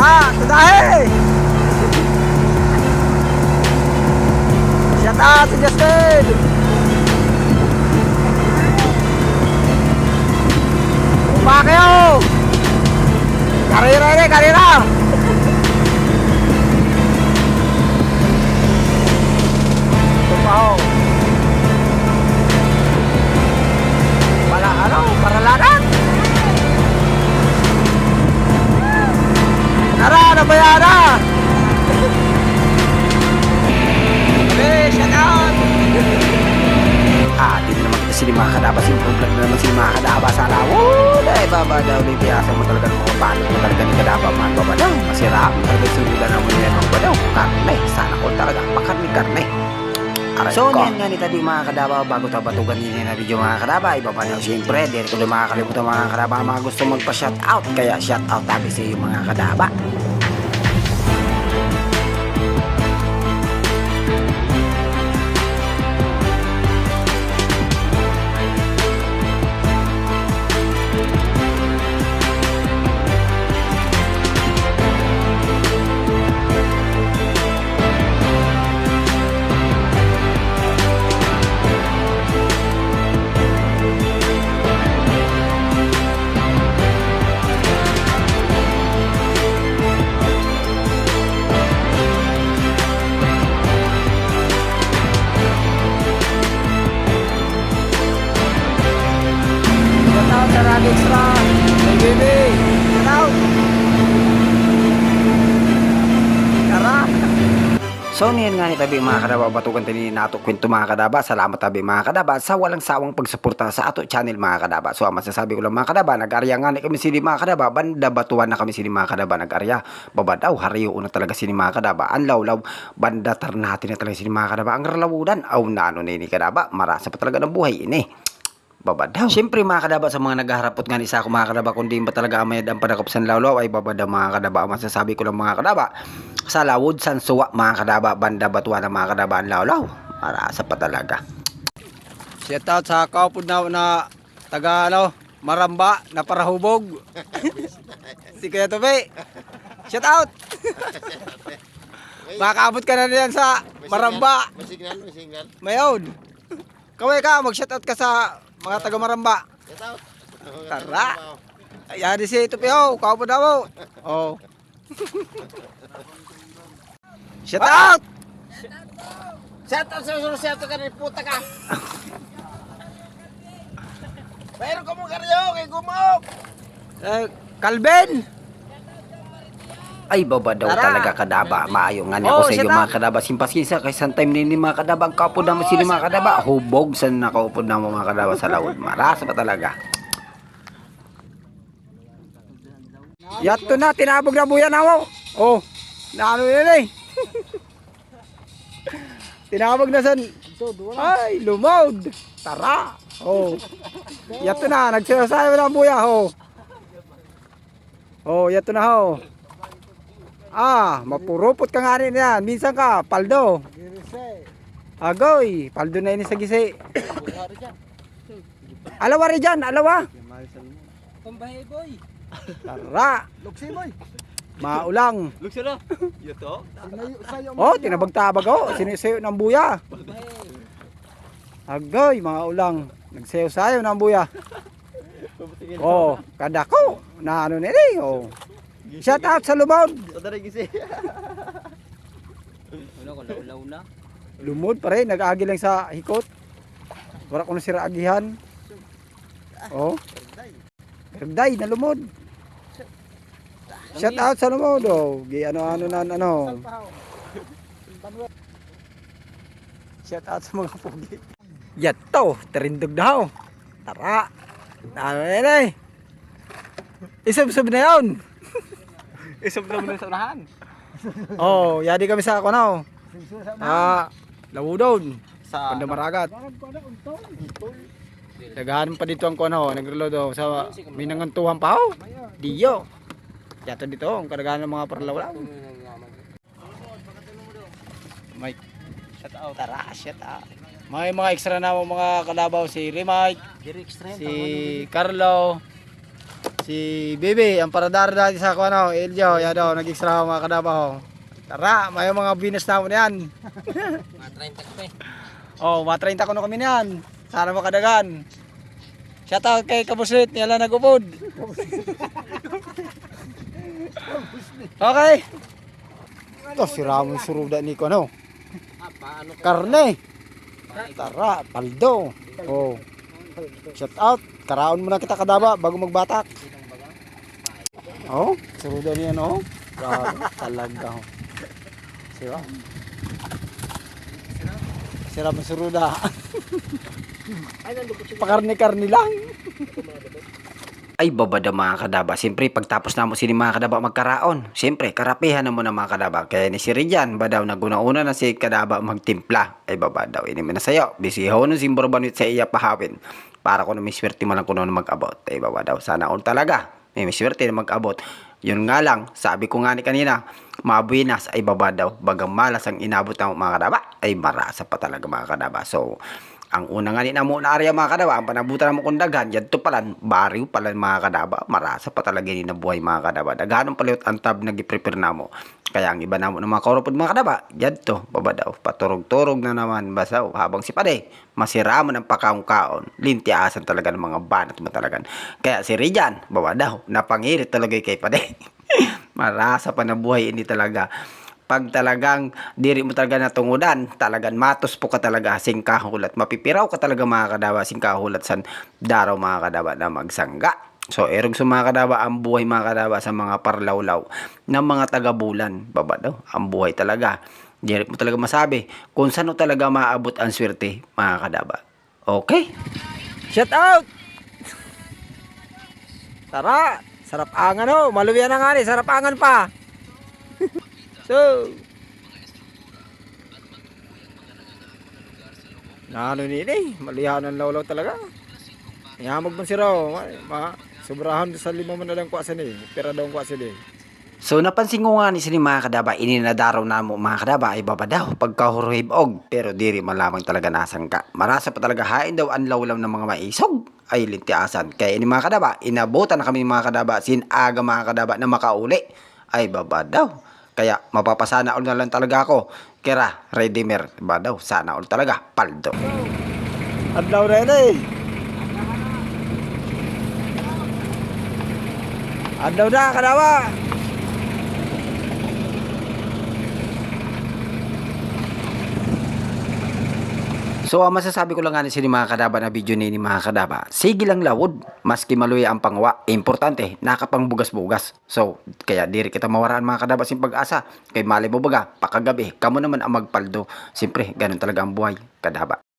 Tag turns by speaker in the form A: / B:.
A: Tara, tudahe! Shout out to Justin! Bumba kayo! Karira ini, karira! Tumpaw! Paralanan! Tara, nabayana! Okay, shout out! Dito naman kita sini mga kadaba. Simple vlog na naman sini mga kadaba. Sana, ay baba daw. Di biyasa mo talaga ng mga paano mo talaga ni kadaba. Man baba daw. Masira mo talaga sunulan naman yan. Mga daw. Karne. Sana ko talaga. Pakarni-karne. So, yan nga ni tadi mga kadaba, bago tayo batugan nyo na video mga kadaba, iba pa na siyempre, di ko na makakalimutan mga kadaba, mga gusto magpa-shoutout, kaya shoutout tabi sa iyo mga kadaba. Extra, baby, out. Tara. So niyan nga ni tabi mga kadaba, batukan tini nato kwento mga kadaba. Salamat tabi mga kadaba sa walang sawang pagsuporta sa ato channel mga kadaba. So masasabi ko lang mga kadaba, nag-arya nga ni kami sini mga kadaba, banda batuan na kami sini mga kadaba, nag-arya. Babadaw hariyo una talaga sini mga kadaba. Anlaw-law banda tarnatin na talaga sini mga kadaba. Ang ralawudan aw na ano ni kadaba, marasa pa talaga ng buhay ini. Babadaw. Siyempre mga kadaba, sa mga naghaharapot nga isa ako mga kadaba, kundi ba talaga amayad ang panakopsan lawlaw ay babadaw mga kadaba. Masasabi ko lang mga kadaba, sa lawod san suwa mga kadaba, banda batuan ng mga kadaba ang lawlaw, marasa pa talaga. Shout out sa kaupod na taga ano, Maramba na parahubog. Si Kuya Tobe. Shout out. Makaabot ka na diyan sa Maramba.
B: Masignal.
A: Mayon. Kaway ka, mag-shout out ka sa mga taga Maramba. Tara. Ayan si Tupiho, kaupo daw. Oh. Shout out.
B: Shout out ka rin, puta ka. Pero kung karyo, kay gumok.
A: Calvin.
C: Ay baba daw talaga kadaba, maayo nga niya ko sa iyo mga kadaba, simpasinsa kay san time nini mga kadaba, ang kaupod naman sila mga kadaba, hubog san nakaupod na mga kadaba sa lawod, marasa pa talaga.
A: Yato na, tinabog na buya na mo. Oh, naano yun eh. Tinabog na san. Ay, lumod. Tara. Oh. Yato na, nagsasayo na ang buya. Oh. Oh, yato na ho. Mapurupot ka nga rin yan. Minsan ka, paldo. Agoy, paldo na ini sa gisi. Alawa rin dyan, alawa.
B: Pambahay boy.
A: Tara.
B: Luksi boy.
A: Maulang.
B: Luksi na. Yuto.
A: Oh, tinabag-tabag oh. Sinisayo ng buya. Agoy, mga ulang. Nagsayo-sayo ng buya. Oh, kada ko. Na ano nila oh. Shout out sa lumod.
B: Tadari gisi. Ano ko laulaw na?
A: Lumod pa rin, nag-agi lang sa hikot. Wala ko na sira agihan. Oh. Perday na lumod. Shout out sa lumod oh. Ano na ano. Shout out sa mga pugi. Yato, terindog daw. Tara. Ano na eh. Isub-sub na yun.
B: Isog na muna sa unahan.
A: Oh, yadi kami sa ako na. Lawudon.
B: Sa
A: Panda Maragat. Nagahan pa dito ang kuno, nagreload daw sa minangantuhan pa ho. Diyo. Yato dito ang kadaghan ng mga parlaw. Mike.
B: shout out.
A: Tara, shout out. May mga extra na mga kalabaw si Remike, si Carlo, si
B: Si Bebe, ang paradar dati sa ako, ano, Eljo, yan daw, nag-extra mga kadabaho. Tara, may mga binas na mo na yan.
D: Mga 30 ko eh.
B: Oh, mga 30 ko na kami niyan. Sana makadagan. Shoutout kay Kabuslit, nila nag-upod. Okay. Ito, si Ramon Suruda ni ko, ano?
D: Paano ko?
B: Karne. Tara, paldo. Oh. Shoutout. Karaon muna kita kadaba bago magbatak. Oh, suruda niya, no? Grabe, talaga. Oh. Siya. Si Ramon Suruda. Pakarni-karni lang.
C: Ay babada mga kadaba. Siyempre pagtapos na mo sini mga kadaba magkaraon. Siyempre karapihan na mo na mga kadaba. Kaya ni si Rijan badaw naguna-una na si kadaba magtimpla. Ay babadaw ini man na sayo. Bisiho nun simbor banit sa iya pahawin. Para ko na may swerte man lang kuno na mag-abot. Ay babadaw sana all talaga. May swerte na mag-abot. Yun nga lang, sabi ko nga ni kanina, mabuinas ay babadaw. Bagang malas ang inabot ng mga kadaba. Ay marasa pa talaga mga kadaba. So, ang una nga ni na mo na area mga kadaba, ang panabutan mo kung daghan, yan to palan, bariw palan mga kadaba, marasa pa talaga ni nabuhay mga kadaba. Daghanong paliwat ang tab na gi-prepare na mo. Kaya ang iba na mo ng mga kauropod mga kadaba, yan to, babadaw, paturog-turog na naman, basaw, habang si Pade, masira mo ng pakaong-kaon, lintiasan talaga ng mga banat mo talagan. Kaya si Rijan, babadaw, napangirit talaga kay Pade. Marasa pa na buhay ini talaga. Pag talagang diri mo talaga natungudan, talagang matos po ka talaga singkahulat. Mapipiraw ka talaga mga kadaba singkahulat san daraw mga kadaba na magsangga. So erong sa mga kadaba ang buhay mga kadaba sa mga parlawlaw ng mga taga-bulan. Baba daw, ang buhay talaga. Diri mo talaga masabi kung saan talaga maabot ang swerte mga kadaba. Okay?
B: Shout out! Tara, sarap angan, oh. Maluwian na nga ni, sarap angan pa. So, ano nini, malihan ang lawlaw talaga. Ihamag man si Raw, sobrahan sa 5 man na lang kwa sini, pera daw kwa sini.
C: So napansin ko nga ni sini mga kadaba, ininadaraw na mo mga kadaba ay babadaw pagkahuruhibog. Pero diri man lamang talaga nasangka. Marasa pa talaga hain daw ang lawlaw ng mga maisog ay lintiasan. Kaya ini mga kadaba, inabutan na kami mga kadaba sin aga mga kadaba na makauli ay babadaw. Kaya mapapasana all na lang talaga ako. Kira, Redeemer, babadaw, sana all talaga, paldo.
B: Adlaw na yun eh. Adlaw na, kadawa.
C: So ang masasabi ko lang nga ni sini mga kadaba na video ni mga kadaba, sige lang lawod, maski maluya ang pangwa, importante, nakapangbugas-bugas. So, kaya diri kita mawaraan mga kadaba sin pag-asa, kay mali mo baga, pakagabi, kamo naman ang magpaldo. Siyempre, ganun talaga ang buhay, kadaba.